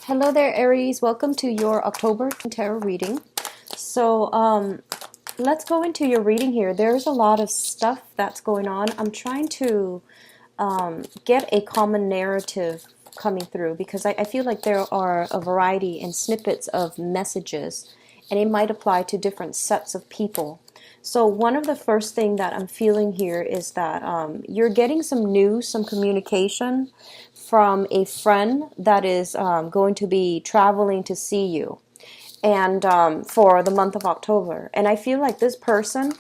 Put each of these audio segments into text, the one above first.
Hello there, Aries. Welcome to your October tarot reading. So, let's go into your reading here. There's a lot of stuff that's going on. I'm trying to get a common narrative coming through because I feel like there are a variety and snippets of messages, and it might apply to different sets of people. So one of the first thing that I'm feeling here is that you're getting some news, some communication from a friend that is going to be traveling to see you, and for the month of October. And I feel like this person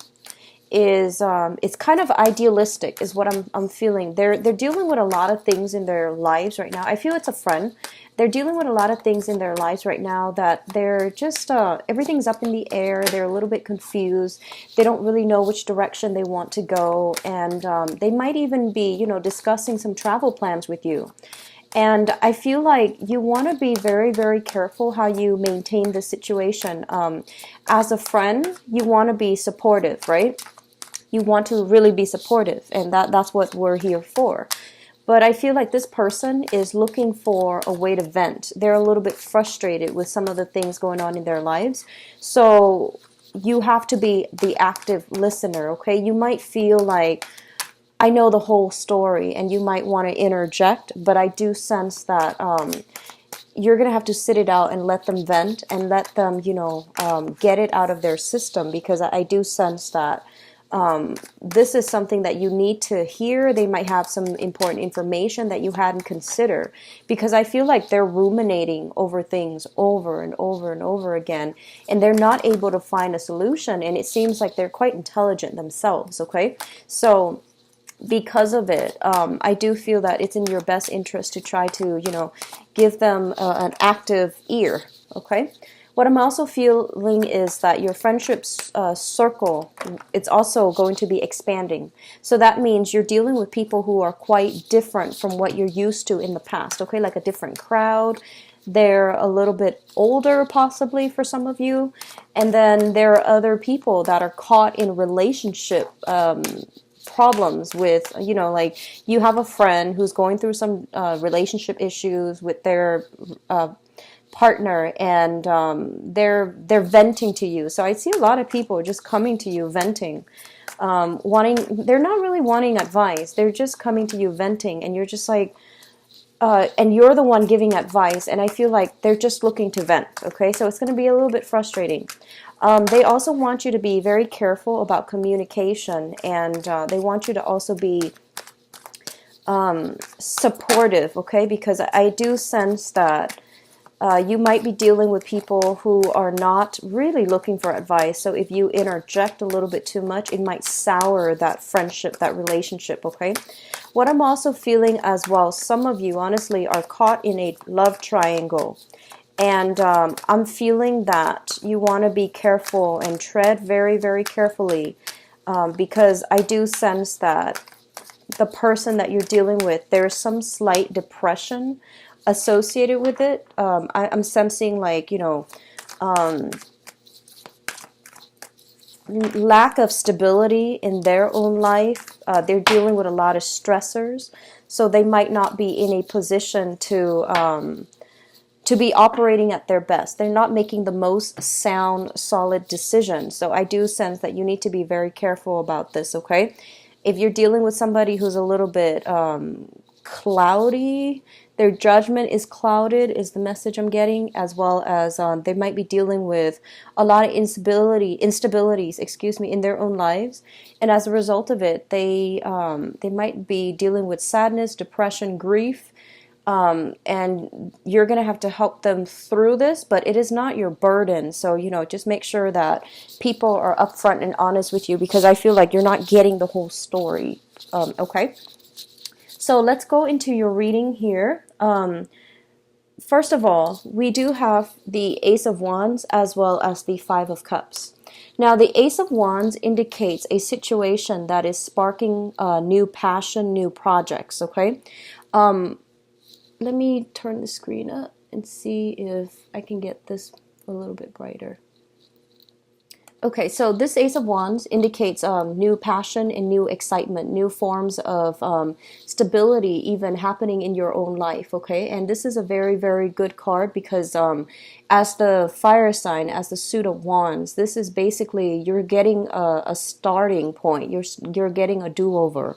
is it's kind of idealistic is what I'm feeling. They're dealing with a lot of things in their lives right now. I feel it's a friend. They're dealing with a lot of things in their lives right now that they're just everything's up in the air. They're a little bit confused. They don't really know which direction they want to go, and they might even be, discussing some travel plans with you. And I feel like you want to be very, very careful how you maintain the situation. As a friend, you want to be supportive, right? You want to really be supportive, and that's what we're here for. But I feel like this person is looking for a way to vent. They're a little bit frustrated with some of the things going on in their lives. So you have to be the active listener, okay? You might feel like, I know the whole story, and you might want to interject, but I do sense that you're going to have to sit it out and let them vent and let them, get it out of their system, because I do sense that this is something that you need to hear. They might have some important information that you hadn't considered, because I feel like they're ruminating over things over and over and over again, and they're not able to find a solution, and it seems like they're quite intelligent themselves, okay? So because of it, I do feel that it's in your best interest to try to, give them an active ear, okay? What I'm also feeling is that your friendships circle, it's also going to be expanding. So that means you're dealing with people who are quite different from what you're used to in the past, okay? Like a different crowd. They're a little bit older, possibly, for some of you. And then there are other people that are caught in relationship problems with, like you have a friend who's going through some relationship issues with their partner, and they're venting to you. So I see a lot of people just coming to you venting, they're not really wanting advice. They're just coming to you venting, and you're just like, and you're the one giving advice, and I feel like they're just looking to vent, okay? So it's going to be a little bit frustrating. They also want you to be very careful about communication, and they want you to also be supportive, okay? Because I do sense that you might be dealing with people who are not really looking for advice. So if you interject a little bit too much, it might sour that friendship, that relationship, okay? What I'm also feeling as well, some of you honestly are caught in a love triangle. And I'm feeling that you want to be careful and tread very, very carefully, because I do sense that the person that you're dealing with, there's some slight depression associated with it. I'm sensing like, lack of stability in their own life. They're dealing with a lot of stressors, so they might not be in a position to be operating at their best. They're not making the most sound, solid decisions. So I do sense that you need to be very careful about this, okay? If you're dealing with somebody who's a little bit cloudy, their judgment is clouded, is the message I'm getting, as well as they might be dealing with a lot of instabilities, in their own lives, and as a result of it, they might be dealing with sadness, depression, grief, and you're going to have to help them through this, but it is not your burden. So, just make sure that people are upfront and honest with you, because I feel like you're not getting the whole story, okay? So let's go into your reading here. First of all, we do have the Ace of Wands as well as the Five of Cups. Now, the Ace of Wands indicates a situation that is sparking new passion, new projects, okay? Let me turn the screen up and see if I can get this a little bit brighter. Okay, so this Ace of Wands indicates new passion and new excitement, new forms of stability even happening in your own life, okay? And this is a very, very good card because as the fire sign, as the suit of wands, this is basically you're getting a starting point. You're getting a do-over.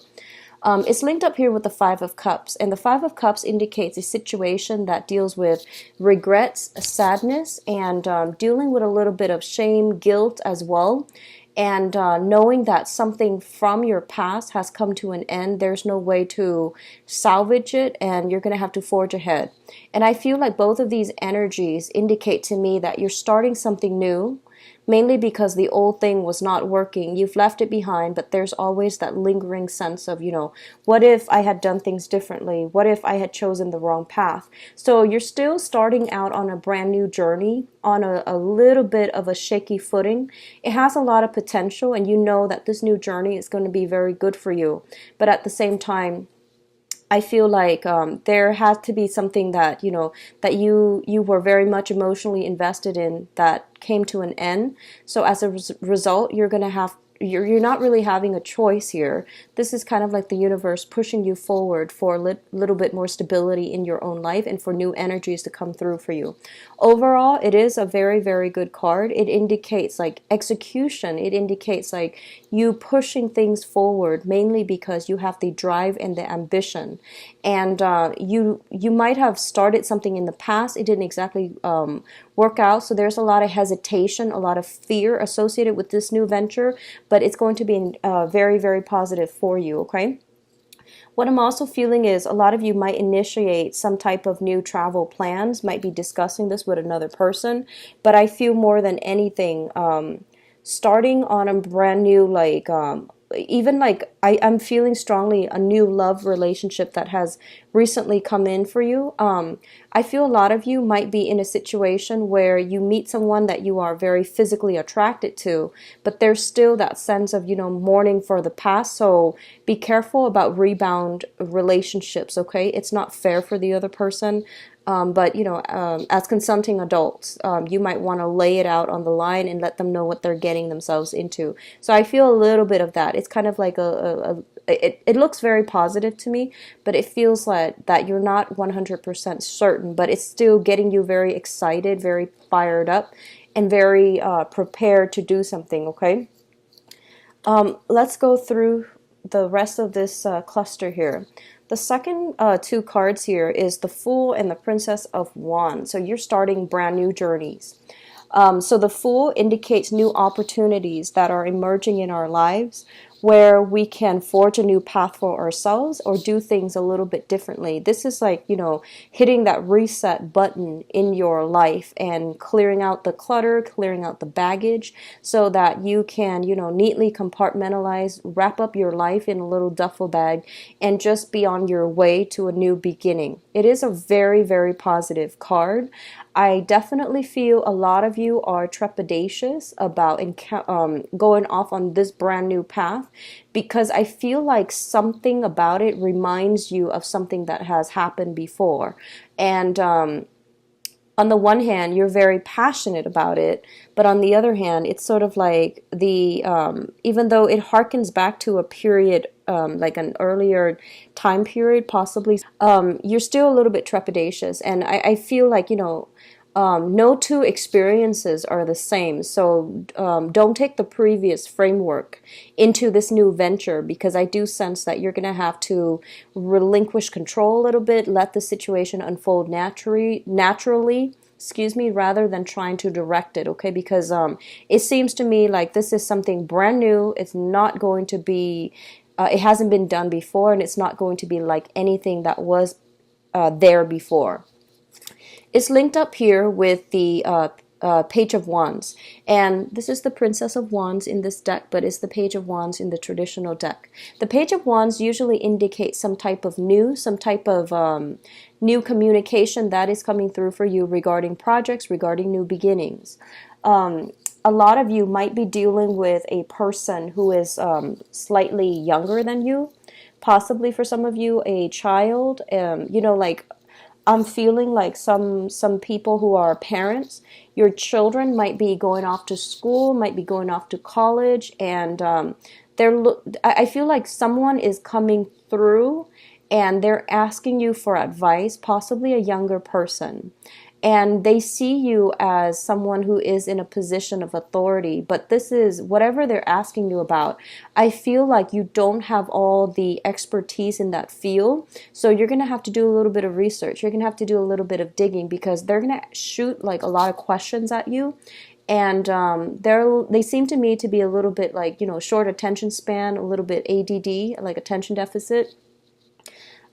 It's linked up here with the Five of Cups, and the Five of Cups indicates a situation that deals with regrets, sadness, and dealing with a little bit of shame, guilt as well. And knowing that something from your past has come to an end, there's no way to salvage it, and you're going to have to forge ahead. And I feel like both of these energies indicate to me that you're starting something new, mainly because the old thing was not working. You've left it behind, but there's always that lingering sense of, what if I had done things differently? What if I had chosen the wrong path? So you're still starting out on a brand new journey, on a little bit of a shaky footing. It has a lot of potential, and you know that this new journey is going to be very good for you. But at the same time, I feel like there has to be something that that you were very much emotionally invested in that came to an end. So as a result, you're not really having a choice here. This is kind of like the universe pushing you forward for a little bit more stability in your own life and for new energies to come through for you. Overall, it is a very, very good card. It indicates like execution. It indicates like you pushing things forward, mainly because you have the drive and the ambition. And you might have started something in the past. It didn't exactly work out. So there's a lot of hesitation, a lot of fear associated with this new venture, but it's going to be very, very positive for you, okay? What I'm also feeling is a lot of you might initiate some type of new travel plans, might be discussing this with another person, but I feel more than anything, starting on a brand new, like, even like I'm feeling strongly a new love relationship that has recently come in for you. I feel a lot of you might be in a situation where you meet someone that you are very physically attracted to, but there's still that sense of, mourning for the past. So be careful about rebound relationships, okay? It's not fair for the other person. But as consenting adults, you might want to lay it out on the line and let them know what they're getting themselves into. So I feel a little bit of that. It's kind of like it looks very positive to me, but it feels like that you're not 100% certain, but it's still getting you very excited, very fired up, and very prepared to do something, okay? Let's go through the rest of this cluster here. The second two cards here is the Fool and the Princess of Wands. So you're starting brand new journeys. So the Fool indicates new opportunities that are emerging in our lives where we can forge a new path for ourselves or do things a little bit differently. This is like, hitting that reset button in your life and clearing out the clutter, clearing out the baggage so that you can, neatly compartmentalize, wrap up your life in a little duffel bag and just be on your way to a new beginning. It is a very, very positive card. I definitely feel a lot of you are trepidatious about going off on this brand new path because I feel like something about it reminds you of something that has happened before. And on the one hand, you're very passionate about it, but on the other hand, it's sort of like even though it harkens back to a period, like an earlier time period, possibly, you're still a little bit trepidatious. And I feel like, no two experiences are the same. So don't take the previous framework into this new venture because I do sense that you're going to have to relinquish control a little bit, let the situation unfold naturally, rather than trying to direct it, okay? Because it seems to me like this is something brand new. It's not going to be, it hasn't been done before, and it's not going to be like anything that was there before. It's linked up here with the Page of Wands. And this is the Princess of Wands in this deck, but it's the Page of Wands in the traditional deck. The Page of Wands usually indicates some type of new communication that is coming through for you regarding projects, regarding new beginnings. A lot of you might be dealing with a person who is slightly younger than you, possibly for some of you a child, like I'm feeling like some people who are parents, your children might be going off to school, might be going off to college, and I feel like someone is coming through and they're asking you for advice, possibly a younger person. And they see you as someone who is in a position of authority, but this is whatever they're asking you about. I feel like you don't have all the expertise in that field, so you're going to have to do a little bit of research. You're going to have to do a little bit of digging because they're going to shoot like a lot of questions at you. And they seem to me to be a little bit like, short attention span, a little bit ADD, like attention deficit,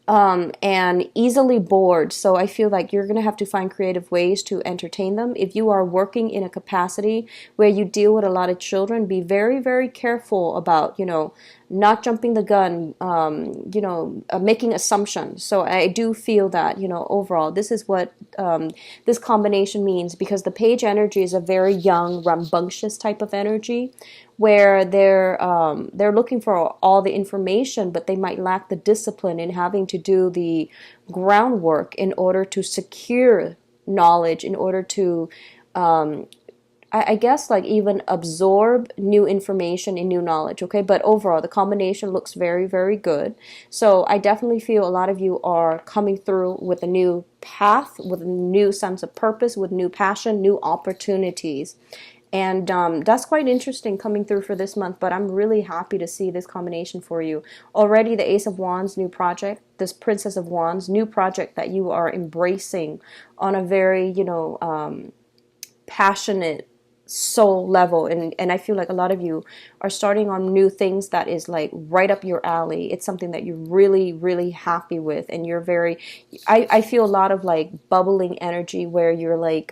and easily bored. So I feel like you're going to have to find creative ways to entertain them. If you are working in a capacity where you deal with a lot of children, be very, very careful about, not jumping the gun, making assumptions. So I do feel that, overall, this is what this combination means, because the page energy is a very young, rambunctious type of energy where they're looking for all the information, but they might lack the discipline in having to do the groundwork in order to secure knowledge, in order to I guess like even absorb new information and new knowledge, okay? But overall, the combination looks very, very good. So I definitely feel a lot of you are coming through with a new path, with a new sense of purpose, with new passion, new opportunities. And that's quite interesting coming through for this month, but I'm really happy to see this combination for you. Already the Ace of Wands, new project, this Princess of Wands, new project that you are embracing on a very, passionate soul level, and I feel like a lot of you are starting on new things that is like right up your alley. It's something that you're really, really happy with, and you're very, I feel a lot of like bubbling energy where you're like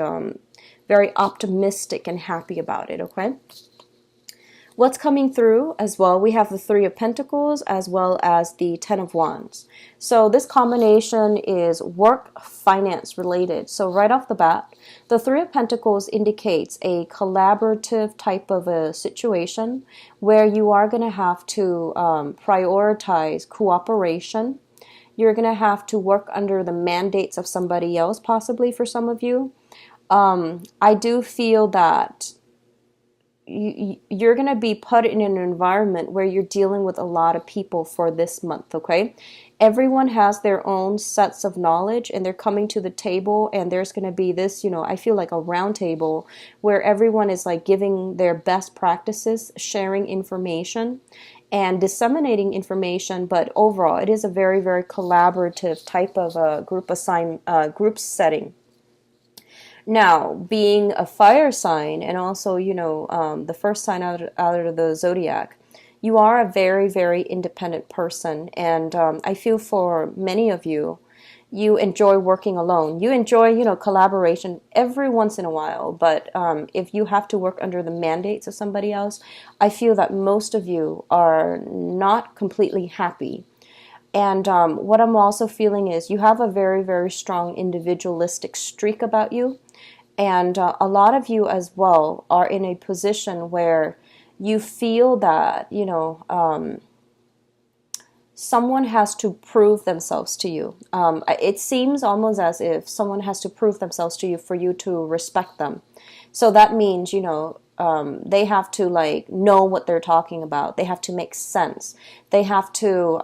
very optimistic and happy about it, okay? What's coming through as well, we have the Three of Pentacles as well as the Ten of Wands. So this combination is work, finance related. So right off the bat, the Three of Pentacles indicates a collaborative type of a situation where you are going to have to prioritize cooperation. You're going to have to work under the mandates of somebody else, possibly for some of you. I do feel that you're going to be put in an environment where you're dealing with a lot of people for this month, okay? Everyone has their own sets of knowledge and they're coming to the table, and there's going to be this, I feel like a round table where everyone is like giving their best practices, sharing information and disseminating information. But overall, it is a very, very collaborative type of a group setting. Now, being a fire sign and also, the first sign out of the zodiac, you are a very, very independent person. And I feel for many of you, you enjoy working alone. You enjoy, collaboration every once in a while. But if you have to work under the mandates of somebody else, I feel that most of you are not completely happy. And what I'm also feeling is you have a very, very strong individualistic streak about you. And a lot of you as well are in a position where you feel that, someone has to prove themselves to you. It seems almost as if someone has to prove themselves to you for you to respect them. So that means, they have to like know what they're talking about. They have to make sense. They have to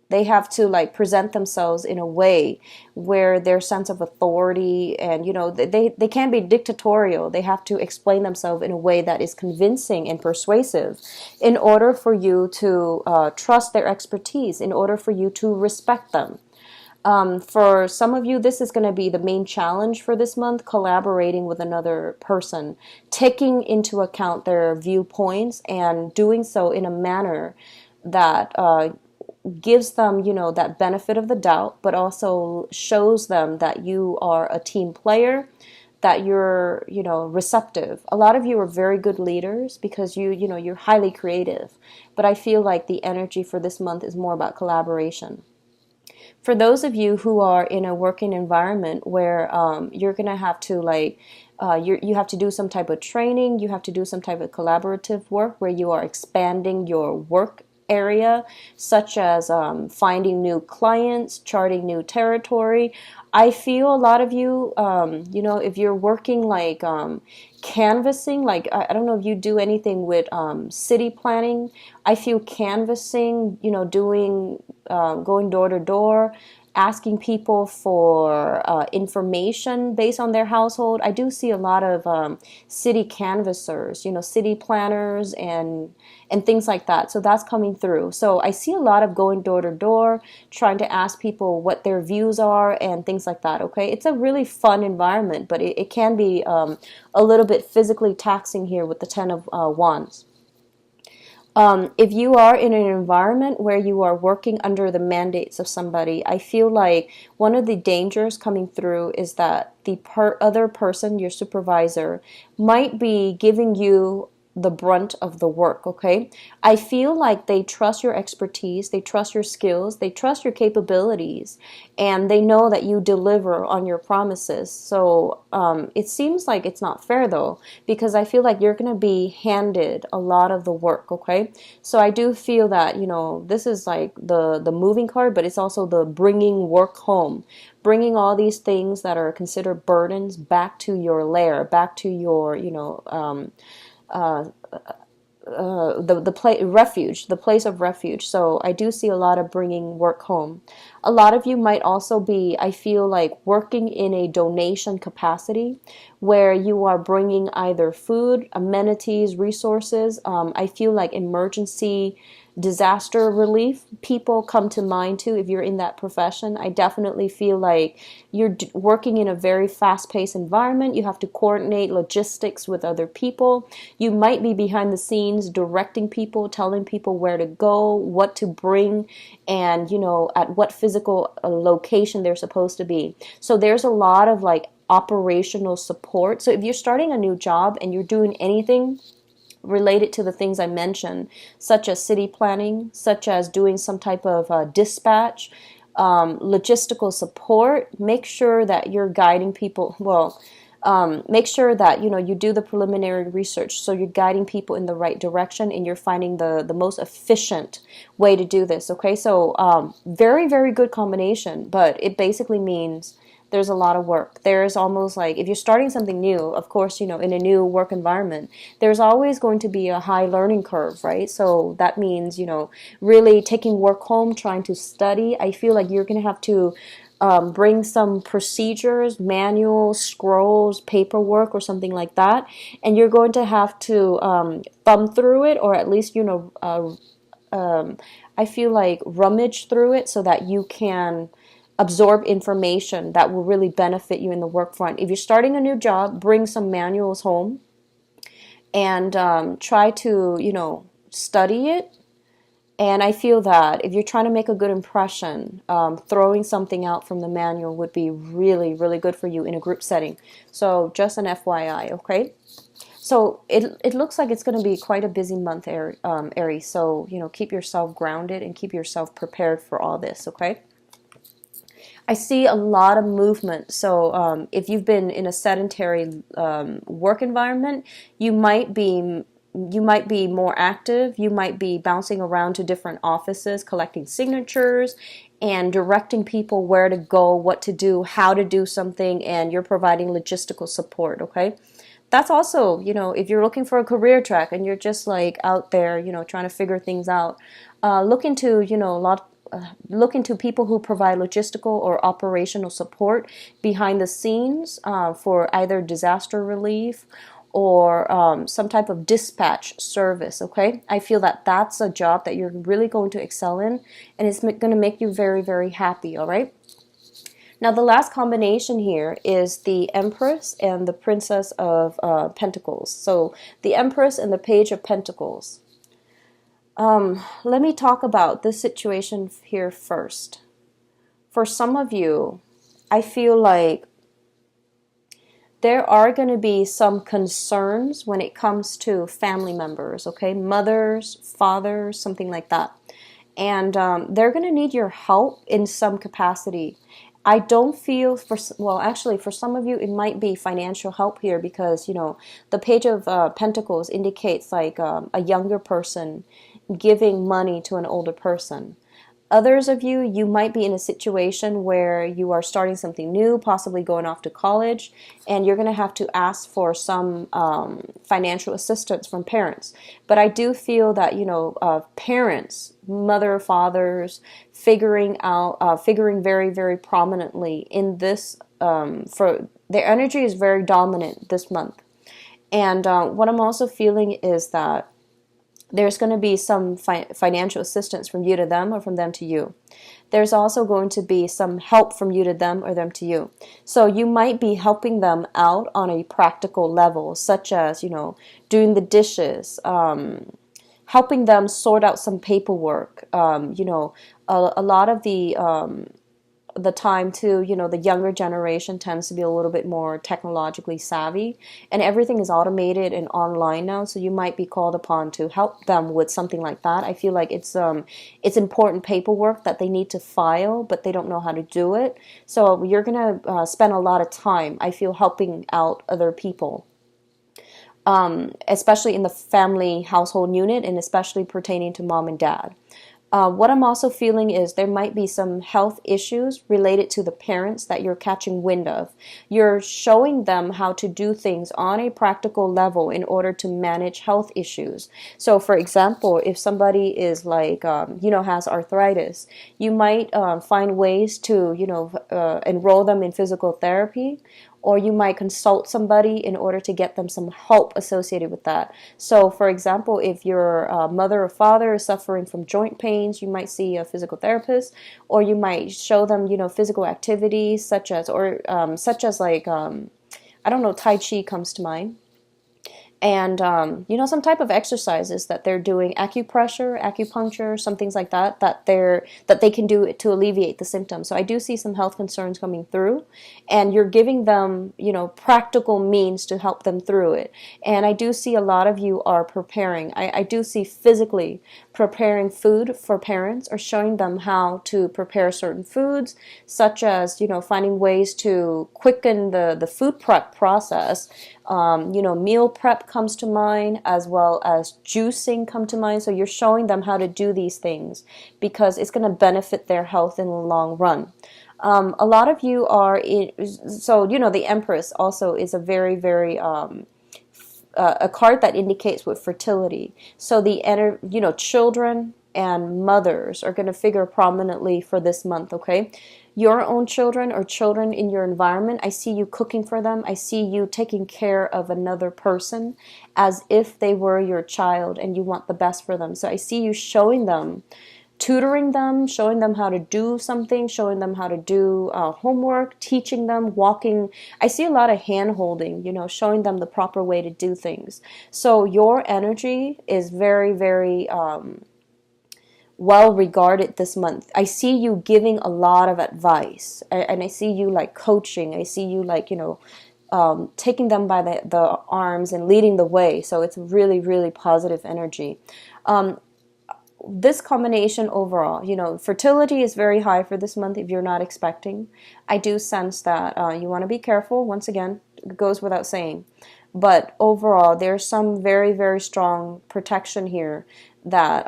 like present themselves in a way where their sense of authority and, they can't be dictatorial. They have to explain themselves in a way that is convincing and persuasive in order for you to trust their expertise, in order for you to respect them. For some of you, this is going to be the main challenge for this month, collaborating with another person, taking into account their viewpoints and doing so in a manner that gives them, that benefit of the doubt, but also shows them that you are a team player, that you're, receptive. A lot of you are very good leaders because you're highly creative. But I feel like the energy for this month is more about collaboration. For those of you who are in a working environment where you're going to have to you have to do some type of training, you have to do some type of collaborative work where you are expanding your work area, such as finding new clients, charting new territory. I feel a lot of you, if you're working like canvassing, like I don't know if you do anything with city planning. I feel canvassing, doing going door to door, asking people for information based on their household. I do see a lot of city canvassers, city planners and things like that. So that's coming through. So I see a lot of going door to door, trying to ask people what their views are and things like that. Okay, it's a really fun environment, but it can be a little bit physically taxing here with the Ten of Wands. If you are in an environment where you are working under the mandates of somebody, I feel like one of the dangers coming through is that the other person, your supervisor, might be giving you the brunt of the work, okay? I feel like they trust your expertise, they trust your skills, they trust your capabilities, and they know that you deliver on your promises. So it seems like it's not fair though, because I feel like you're going to be handed a lot of the work, okay? So I do feel that, this is like the moving card, but it's also the bringing work home, bringing all these things that are considered burdens back to your lair, back to your, refuge, the place of refuge. So I do see a lot of bringing work home. A lot of you might also be, I feel like, working in a donation capacity where you are bringing either food, amenities, resources. I feel like emergency disaster relief people come to mind too if you're in that profession. I definitely feel like you're working in a very fast-paced environment. You have to coordinate logistics with other people. You might be behind the scenes directing people, telling people where to go, what to bring, and at what physical location they're supposed to be. So there's a lot of like operational support. So if you're starting a new job and you're doing anything related to the things I mentioned, such as city planning, such as doing some type of dispatch, logistical support, make sure that you're guiding people. Make sure that you do the preliminary research, so you're guiding people in the right direction and you're finding the most efficient way to do this. Okay, so very, very good combination, but it basically means there's a lot of work. There's almost like, if you're starting something new, of course, in a new work environment, there's always going to be a high learning curve, right? So that means, really taking work home, trying to study. I feel like you're going to have to bring some procedures, manuals, scrolls, paperwork, or something like that. And you're going to have to thumb through it, or at least, I feel like rummage through it so that you can absorb information that will really benefit you in the work front. If you're starting a new job, bring some manuals home and try to, study it. And I feel that if you're trying to make a good impression, throwing something out from the manual would be really, really good for you in a group setting. So just an FYI, okay? So it looks like it's going to be quite a busy month, Aries. So, keep yourself grounded and keep yourself prepared for all this, okay? I see a lot of movement. So if you've been in a sedentary work environment, you might be more active. You might be bouncing around to different offices, collecting signatures and directing people where to go, what to do, how to do something, and you're providing logistical support, okay? That's also, if you're looking for a career track and you're just like out there, trying to figure things out, look into, look into people who provide logistical or operational support behind the scenes for either disaster relief or some type of dispatch service, okay? I feel that that's a job that you're really going to excel in, and it's going to make you very, very happy, all right? Now, the last combination here is the Empress and the Princess of Pentacles. So the Empress and the Page of Pentacles. Let me talk about this situation here first. For some of you, I feel like there are going to be some concerns when it comes to family members, okay? Mothers, fathers, something like that. And they're going to need your help in some capacity. I don't feel, actually, for some of you, it might be financial help here because, the Page of Pentacles indicates like a younger person giving money to an older person. Others of you, you might be in a situation where you are starting something new, possibly going off to college, and you're going to have to ask for some financial assistance from parents. But I do feel that, parents, mother, fathers, figuring very, very prominently in this, for their energy is very dominant this month. And what I'm also feeling is that there's going to be some financial assistance from you to them or from them to you. There's also going to be some help from you to them or them to you. So you might be helping them out on a practical level, such as, doing the dishes, helping them sort out some paperwork. A lot of the time too, the younger generation tends to be a little bit more technologically savvy, and everything is automated and online now, so you might be called upon to help them with something like that. I feel like it's important paperwork that they need to file, but they don't know how to do it. So you're going to spend a lot of time, I feel, helping out other people. Especially in the family household unit, and especially pertaining to mom and dad. What I'm also feeling is there might be some health issues related to the parents that you're catching wind of. You're showing them how to do things on a practical level in order to manage health issues. So, for example, if somebody is like, has arthritis, you might find ways to, enroll them in physical therapy, or you might consult somebody in order to get them some help associated with that. So, for example, if your mother or father is suffering from joint pains, you might see a physical therapist, or you might show them, physical activities such as I don't know, Tai Chi comes to mind. And some type of exercises that they're doing, acupressure, acupuncture, some things like that that they can do to alleviate the symptoms. So I do see some health concerns coming through, and you're giving them practical means to help them through it. And I do see a lot of you are preparing. I do see physically preparing food for parents, or showing them how to prepare certain foods, such as finding ways to quicken the food prep process. Meal prep comes to mind, as well as juicing come to mind. So you're showing them how to do these things because it's going to benefit their health in the long run. A lot of you are the Empress also is a very, very a card that indicates with fertility. So children and mothers are going to figure prominently for this month, okay? Your own children or children in your environment, I see you cooking for them. I see you taking care of another person as if they were your child and you want the best for them. So I see you showing them, tutoring them, showing them how to do something, showing them how to do homework, teaching them, walking. I see a lot of hand-holding, showing them the proper way to do things. So your energy is very, very well regarded this month. I see you giving a lot of advice, and I see you like coaching. I see you like taking them by the arms and leading the way. So it's really, really positive energy. This combination overall, fertility is very high for this month if you're not expecting. I do sense that you want to be careful. Once again, it goes without saying. But overall, there's some very, very strong protection here, that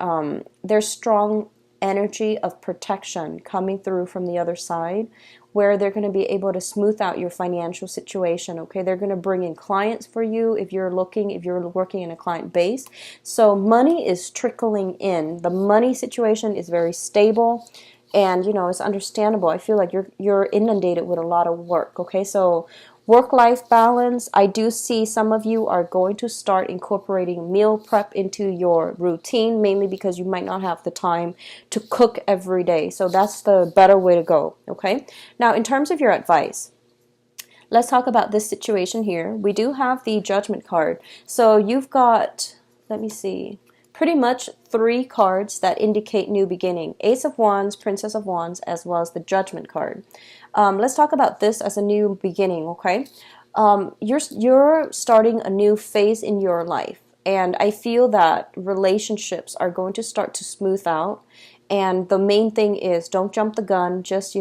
there's strong energy of protection coming through from the other side, where they're going to be able to smooth out your financial situation, okay? They're going to bring in clients for you if you're working in a client base. So money is trickling in. The money situation is very stable, and it's understandable. I feel like you're inundated with a lot of work, okay? So work-life balance, I do see some of you are going to start incorporating meal prep into your routine, mainly because you might not have the time to cook every day. So that's the better way to go, okay? Now, in terms of your advice, let's talk about this situation here. We do have the Judgment card. So you've got, let me see, pretty much 3 cards that indicate new beginning. Ace of Wands, Princess of Wands, as well as the Judgment card. Let's talk about this as a new beginning, okay? You're starting a new phase in your life, and I feel that relationships are going to start to smooth out. And the main thing is, don't jump the gun. Just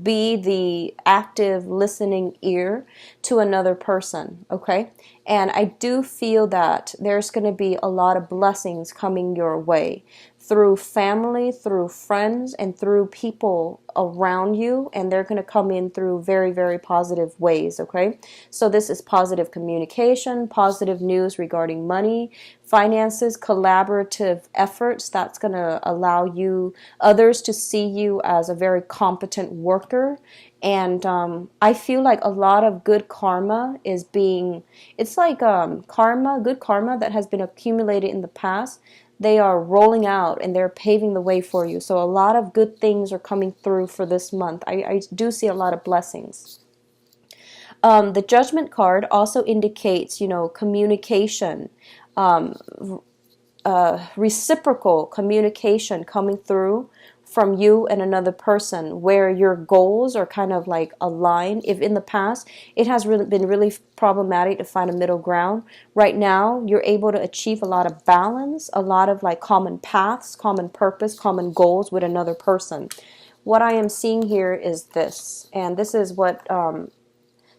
be the active listening ear to another person, okay? And I do feel that there's going to be a lot of blessings coming your way through family, through friends, and through people around you, and they're going to come in through very, very positive ways, okay? So this is positive communication, positive news regarding money, finances, collaborative efforts that's going to allow you, others to see you as a very competent worker. And I feel like a lot of good karma is being, it's like karma, good karma that has been accumulated in the past. They are rolling out and they're paving the way for you. So a lot of good things are coming through for this month. I do see a lot of blessings. The Judgment card also indicates, communication, reciprocal communication coming through from you and another person, where your goals are kind of like aligned. If in the past it has been really problematic to find a middle ground, right now you're able to achieve a lot of balance, a lot of like common paths, common purpose, common goals with another person. What I am seeing here is this, and this is what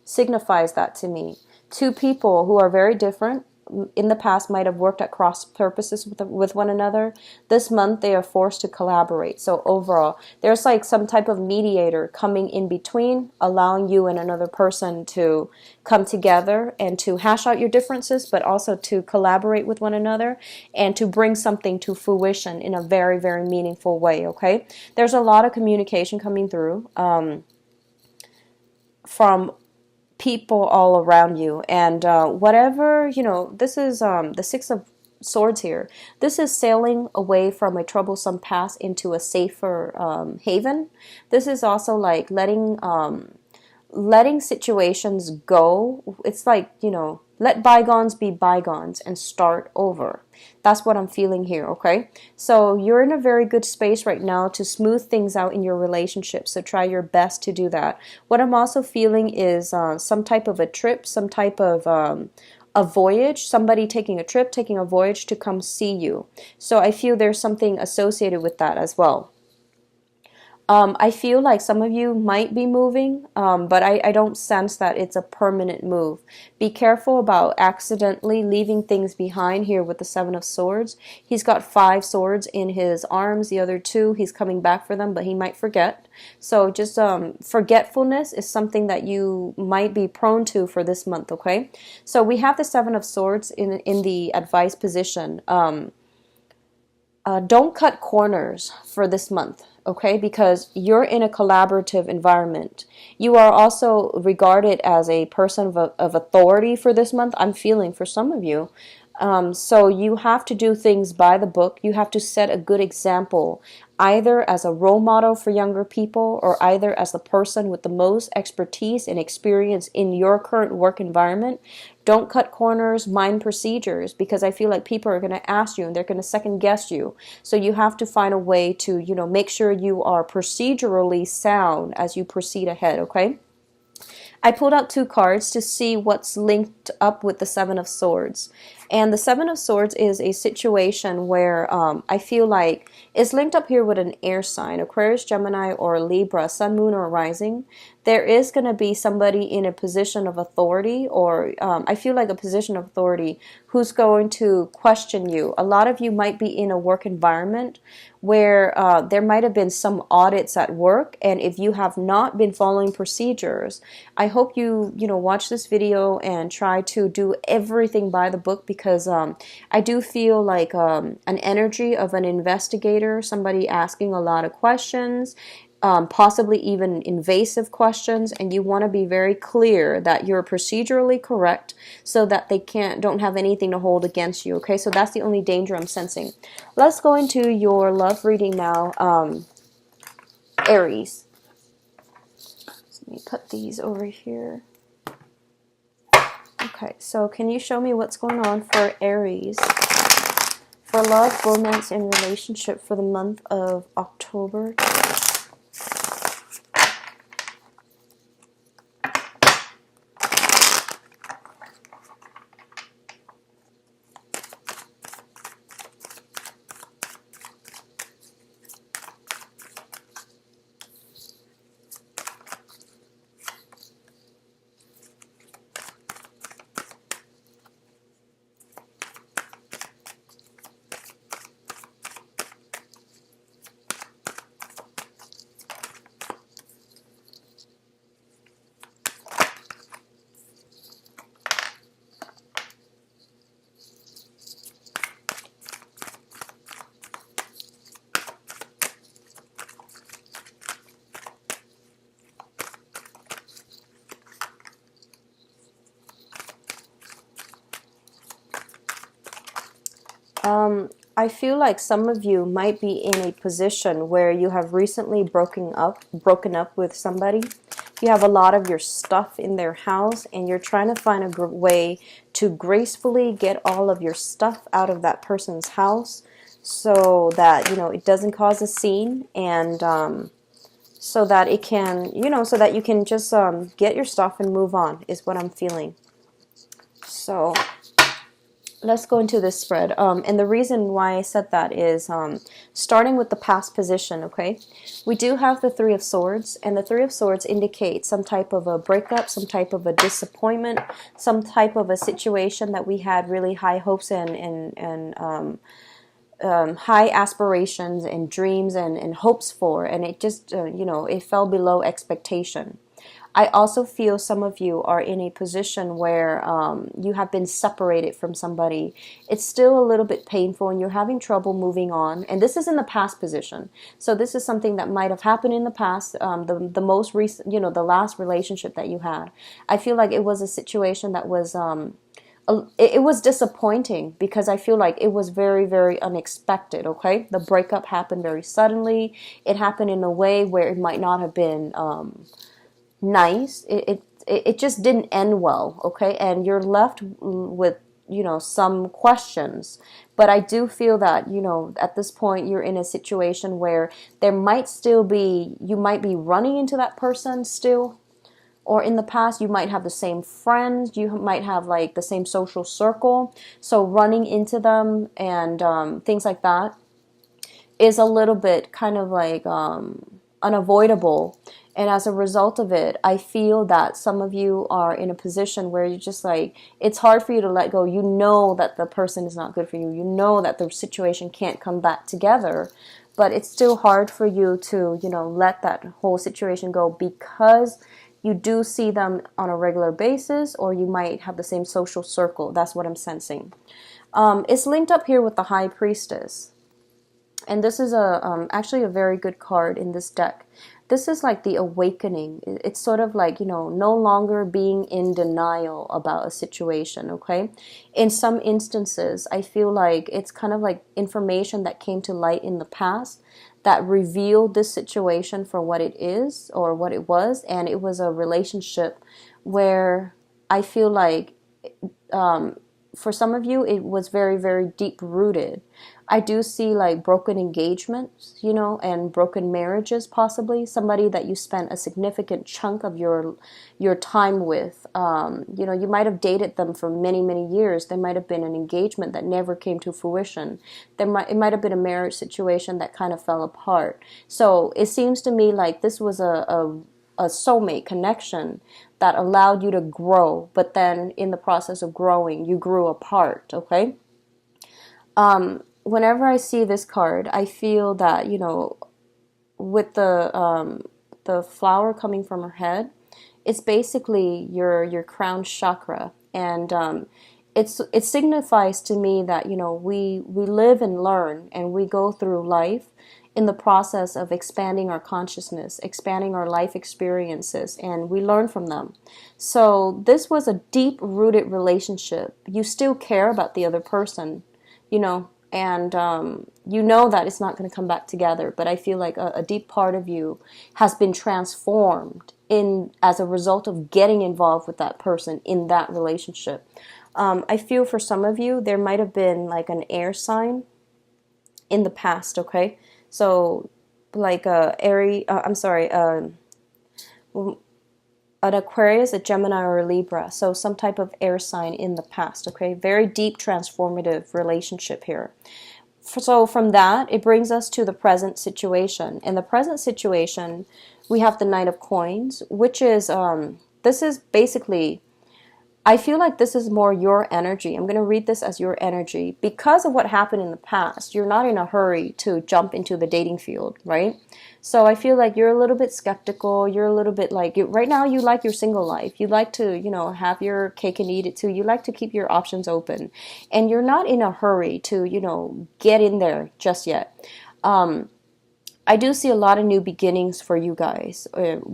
signifies that to me. Two people who are very different in the past might have worked at cross purposes with one another. This month they are forced to collaborate. So overall, there's like some type of mediator coming in between, allowing you and another person to come together and to hash out your differences, but also to collaborate with one another and to bring something to fruition in a very, very meaningful way, okay? There's a lot of communication coming through from people all around you, and whatever, this is the Six of Swords here. This is sailing away from a troublesome past into a safer haven. This is also like letting situations go. It's like, let bygones be bygones and start over. That's what I'm feeling here, okay? So you're in a very good space right now to smooth things out in your relationship, so try your best to do that. What I'm also feeling is some type of a trip, some type of a voyage, somebody taking a trip, taking a voyage to come see you. So I feel there's something associated with that as well. I feel like some of you might be moving, but I don't sense that it's a permanent move. Be careful about accidentally leaving things behind here with the Seven of Swords. He's got 5 swords in his arms. The other 2, he's coming back for them, but he might forget. So just forgetfulness is something that you might be prone to for this month, okay? So we have the Seven of Swords in the advice position. Don't cut corners for this month, okay? Because you're in a collaborative environment. You are also regarded as a person of authority for this month, I'm feeling, for some of you. So you have to do things by the book. You have to set a good example, either as a role model for younger people or either as the person with the most expertise and experience in your current work environment. Don't cut corners, mind procedures, because I feel like people are going to ask you and they're going to second guess you. So you have to find a way to, make sure you are procedurally sound as you proceed ahead, okay? I pulled out 2 cards to see what's linked up with the Seven of Swords. And the Seven of Swords is a situation where I feel like it's linked up here with an air sign, Aquarius, Gemini, or Libra, Sun, Moon, or Rising. There is going to be somebody in a position of authority, or I feel like a position of authority, who's going to question you. A lot of you might be in a work environment where there might have been some audits at work, and if you have not been following procedures, I hope you watch this video and try to do everything by the book, because I do feel like an energy of an investigator, somebody asking a lot of questions, possibly even invasive questions, and you want to be very clear that you're procedurally correct so that they don't have anything to hold against you, okay? So that's the only danger I'm sensing. Let's go into your love reading now, Aries. Let me put these over here. Okay, so can you show me what's going on for Aries for love, romance, and relationship for the month of October? I feel like some of you might be in a position where you have recently broken up with somebody. You have a lot of your stuff in their house, and you're trying to find a way to gracefully get all of your stuff out of that person's house so that, it doesn't cause a scene, and so that it can, so that you can just get your stuff and move on, is what I'm feeling. So let's go into this spread. And the reason why I said that is starting with the past position, okay? We do have the Three of Swords, and the Three of Swords indicates some type of a breakup, some type of a disappointment, some type of a situation that we had really high hopes and high aspirations and dreams and hopes for, and it just, it fell below expectation. I also feel some of you are in a position where you have been separated from somebody. It's still a little bit painful and you're having trouble moving on. And this is in the past position. So this is something that might have happened in the past, the most recent, the last relationship that you had. I feel like it was a situation that was, it was disappointing because I feel like it was very, very unexpected, okay? The breakup happened very suddenly. It happened in a way where it might not have been nice. It just didn't end well, okay? And you're left with, some questions. But I do feel that, at this point you're in a situation where there might still be, you might be running into that person still, or in the past you might have the same friends, you might have like the same social circle, so running into them and things like that is a little bit kind of like unavoidable. And as a result of it, I feel that some of you are in a position where you're just like, it's hard for you to let go. You know that the person is not good for you. You know that the situation can't come back together. But it's still hard for you to, let that whole situation go because you do see them on a regular basis, or you might have the same social circle. That's what I'm sensing. It's linked up here with the High Priestess. And this is actually a very good card in this deck. This is like the awakening. It's sort of like, no longer being in denial about a situation, okay? In some instances, I feel like it's kind of like information that came to light in the past that revealed this situation for what it is or what it was. And it was a relationship where I feel like for some of you, it was very, very deep rooted. I do see like broken engagements, and broken marriages possibly. Somebody that you spent a significant chunk of your time with. You might have dated them for many, many years. There might have been an engagement that never came to fruition. It might have been a marriage situation that kind of fell apart. So it seems to me like this was a soulmate connection that allowed you to grow, but then in the process of growing, you grew apart, okay? Whenever I see this card, I feel that, with the flower coming from her head, it's basically your crown chakra, and it signifies to me that, we live and learn, and we go through life in the process of expanding our consciousness, expanding our life experiences, and we learn from them. So this was a deep-rooted relationship. You still care about the other person, and that it's not going to come back together. But I feel like a deep part of you has been transformed as a result of getting involved with that person in that relationship. I feel for some of you, there might have been like an air sign in the past, okay? So like Aries, an Aquarius, a Gemini, or a Libra. So some type of air sign in the past, okay? Very deep transformative relationship here. So from that, it brings us to the present situation. In the present situation, we have the Knight of Coins, which is, this is basically, I feel like this is more your energy. I'm going to read this as your energy. Because of what happened in the past, you're not in a hurry to jump into the dating field, right? So I feel like you're a little bit skeptical. You're a little bit like, right now you like your single life. You like to, have your cake and eat it too. You like to keep your options open. And you're not in a hurry to, get in there just yet. I do see a lot of new beginnings for you guys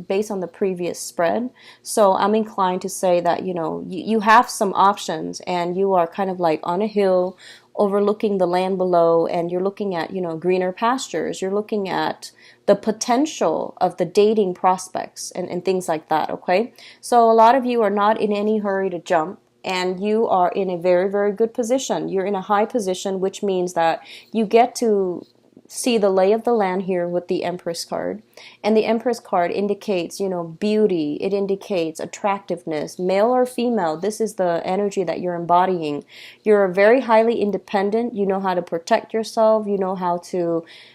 based on the previous spread. So I'm inclined to say that, you have some options and you are kind of like on a hill overlooking the land below, and you're looking at, greener pastures. You're looking at the potential of the dating prospects and things like that, okay? So a lot of you are not in any hurry to jump, and you are in a very, very good position. You're in a high position, which means that you get to see the lay of the land here with the Empress card. And the Empress card indicates, beauty. It indicates attractiveness, male or female. This is the energy that you're embodying. You're very highly independent. You know how to protect yourself. You know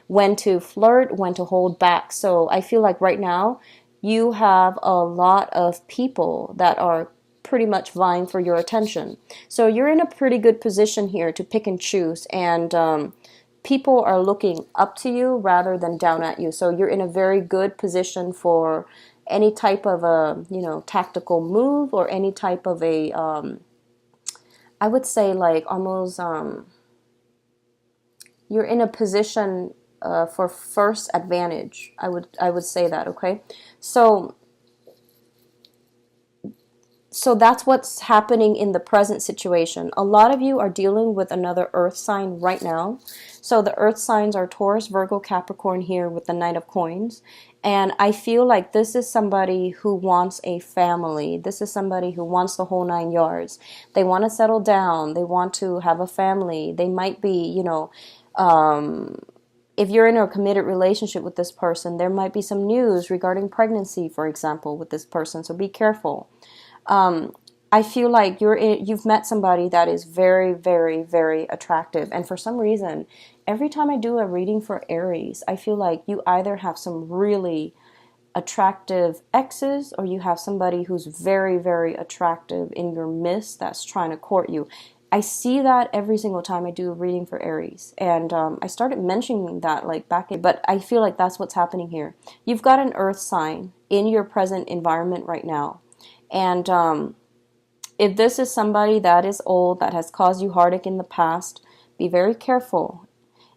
when to flirt, when to hold back. So I feel like right now you have a lot of people that are pretty much vying for your attention. So you're in a pretty good position here to pick and choose, and people are looking up to you rather than down at you. So you're in a very good position for any type of a, tactical move, or any type of a, I would say like almost, you're in a position for first advantage. I would say that, okay? So that's what's happening in the present situation. A lot of you are dealing with another earth sign right now. So the earth signs are Taurus, Virgo, Capricorn here with the Knight of Coins. And I feel like this is somebody who wants a family. This is somebody who wants the whole 9 yards. They want to settle down. They want to have a family. They might be, if you're in a committed relationship with this person, there might be some news regarding pregnancy, for example, with this person. So be careful. I feel like you've met somebody that is very, very, very attractive. And for some reason, every time I do a reading for Aries, I feel like you either have some really attractive exes, or you have somebody who's very, very attractive in your midst that's trying to court you. I see that every single time I do a reading for Aries. And I started mentioning that but I feel like that's what's happening here. You've got an earth sign in your present environment right now. And if this is somebody that is old, that has caused you heartache in the past, be very careful.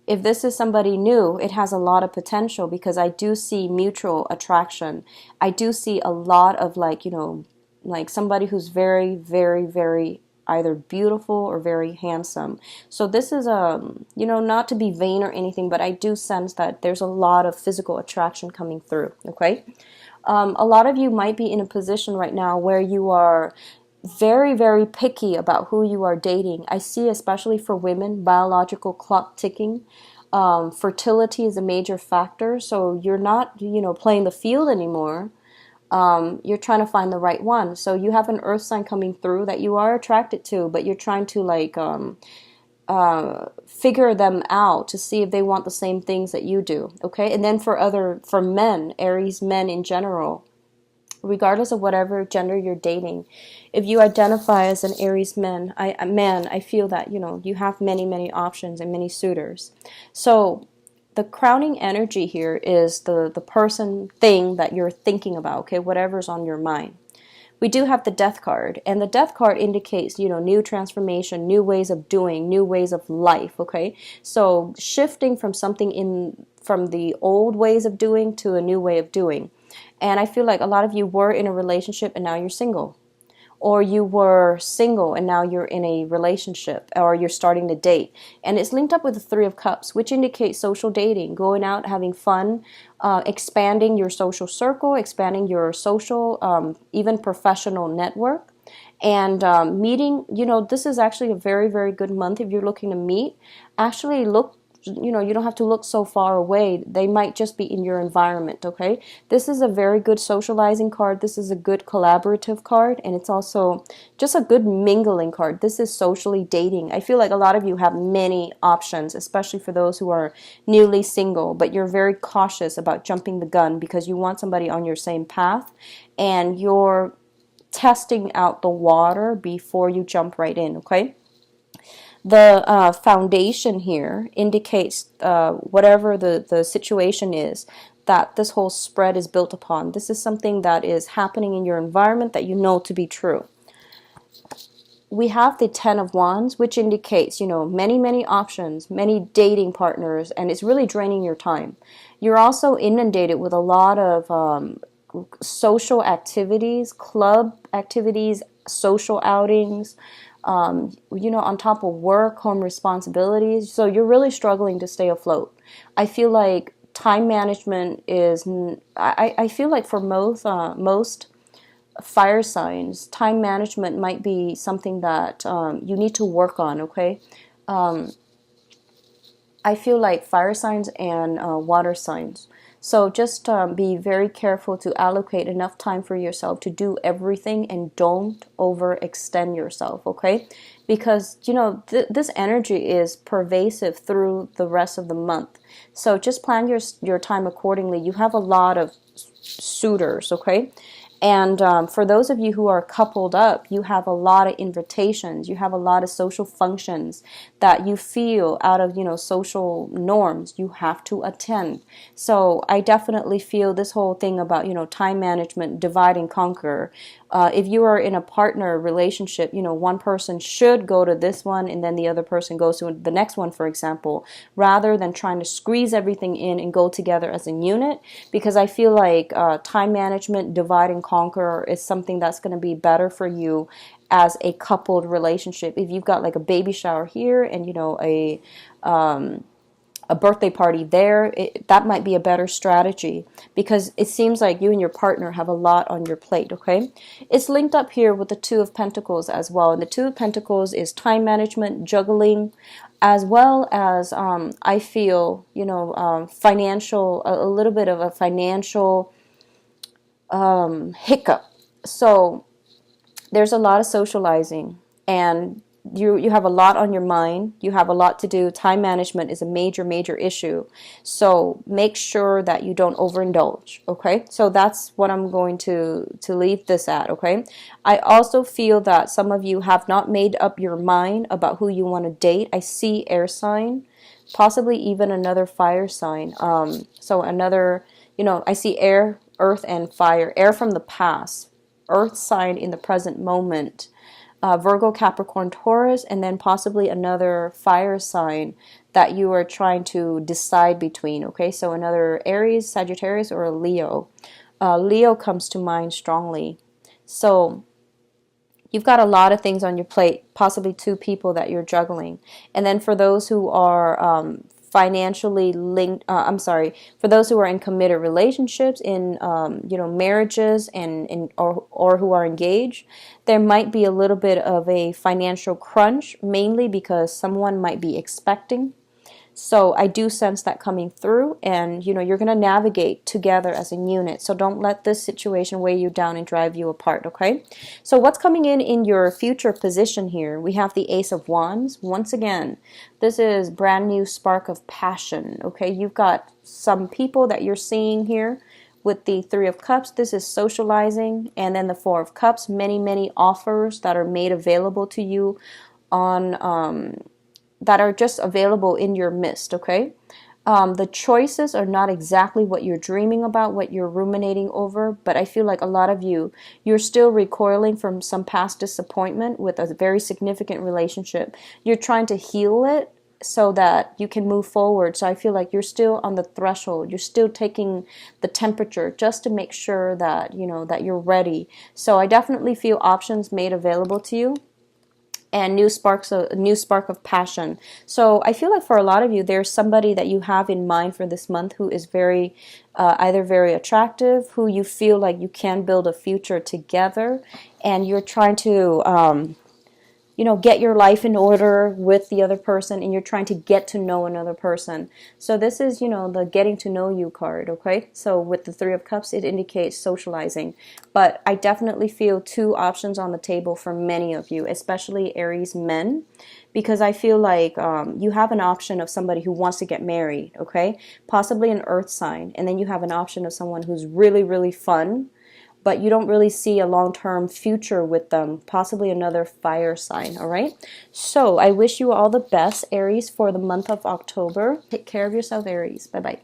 If this is somebody new, it has a lot of potential, because I do see mutual attraction. I do see a lot of like somebody who's very, very, very either beautiful or very handsome. So this is not to be vain or anything, but I do sense that there's a lot of physical attraction coming through, okay? A lot of you might be in a position right now where you are very, very picky about who you are dating. I see, especially for women, biological clock ticking. Fertility is a major factor, so you're not, playing the field anymore. You're trying to find the right one. So you have an earth sign coming through that you are attracted to, but you're trying to figure them out to see if they want the same things that you do, okay? And then for men, Aries men in general, regardless of whatever gender you're dating, if you identify as an Aries man, I feel that, you have many, many options and many suitors. So the crowning energy here is the person, thing that you're thinking about, okay? Whatever's on your mind. We do have the Death card, and the Death card indicates, new transformation, new ways of doing, new ways of life, okay? So shifting from from the old ways of doing to a new way of doing. And I feel like a lot of you were in a relationship and now you're single. Or you were single and now you're in a relationship, or you're starting to date. And it's linked up with the Three of Cups, which indicates social dating, going out, having fun, expanding your social circle, expanding your social, even professional network. And meeting, this is actually a very, very good month if you're looking to meet. Actually look, you don't have to look so far away. They might just be in your environment, okay? This is a very good socializing card. This is a good collaborative card, and it's also just a good mingling card. This is socially dating. I feel like a lot of you have many options, especially for those who are newly single, but you're very cautious about jumping the gun because you want somebody on your same path, and you're testing out the water before you jump right in, okay? The foundation here indicates whatever the situation is that this whole spread is built upon. This is something that is happening in your environment that you know to be true. We have the Ten of Wands, which indicates, many, many options, many dating partners, and it's really draining your time. You're also inundated with a lot of social activities, club activities, social outings, you know, on top of work, home responsibilities. So you're really struggling to stay afloat. I feel like time management is, I feel like for most fire signs, time management might be something that you need to work on, okay? I feel like fire signs and water signs. So just be very careful to allocate enough time for yourself to do everything and don't overextend yourself, okay? Because, you know, this energy is pervasive through the rest of the month. So just plan your time accordingly. You have a lot of suitors, okay? And for those of you who are coupled up, you have a lot of invitations. You have a lot of social functions that you feel out of, you know, social norms you have to attend. So I definitely feel this whole thing about, you know, time management, divide and conquer. If you are in a partner relationship, you know, one person should go to this one and then the other person goes to the next one, for example, rather than trying to squeeze everything in and go together as a unit. Because I feel like time management, divide and conquer is something that's going to be better for you as a coupled relationship. If you've got like a baby shower here and, you know, a birthday party there, that might be a better strategy because it seems like you and your partner have a lot on your plate, okay? It's linked up here with the Two of Pentacles as well. And the Two of Pentacles is time management, juggling, as well as I feel, you know, financial, a little bit of a financial hiccup. So there's a lot of socializing and you have a lot on your mind. You have a lot to do. Time management is a major issue. So make sure that you don't overindulge, okay? So that's what I'm going to leave this at, okay? I also feel that some of you have not made up your mind about who you want to date. I see air sign, possibly even another fire sign. So another, you know, I see air, earth, and fire. Air from the past, earth sign in the present moment. Virgo, Capricorn, Taurus, and then possibly another fire sign that you are trying to decide between, okay? So another Aries, Sagittarius, or a Leo. Leo comes to mind strongly. So you've got a lot of things on your plate, possibly two people that you're juggling. And then for those who are financially linked, for those who are in committed relationships, in you know, marriages, and or who are engaged, there might be a little bit of a financial crunch, mainly because someone might be expecting. So I do sense that coming through, and you know, you're going to navigate together as a unit. So don't let this situation weigh you down and drive you apart, okay? So what's coming in your future position here? We have the Ace of Wands. Once again, this is brand new spark of passion, okay? You've got some people that you're seeing here with the Three of Cups. This is socializing. And then the Four of Cups, many offers that are made available to you on that are just available in your midst, okay? The choices are not exactly what you're dreaming about, what you're ruminating over, but I feel like a lot of you're still recoiling from some past disappointment with a very significant relationship. You're trying to heal it so that you can move forward. So I feel like you're still on the threshold. You're still taking the temperature just to make sure that, you know, that you're ready. So I definitely feel options made available to you, and new spark of passion. So I feel like for a lot of you, there's somebody that you have in mind for this month who is very, either very attractive, who you feel like you can build a future together, and you're trying to, you know, get your life in order with the other person, and you're trying to get to know another person. So this is, you know, the getting to know you card, okay? So with the Three of Cups, it indicates socializing. But I definitely feel two options on the table for many of you, especially Aries men, because I feel like you have an option of somebody who wants to get married, okay? Possibly an earth sign. And then you have an option of someone who's really fun, but you don't really see a long-term future with them, possibly another fire sign, all right? So I wish you all the best, Aries, for the month of October. Take care of yourself, Aries. Bye-bye.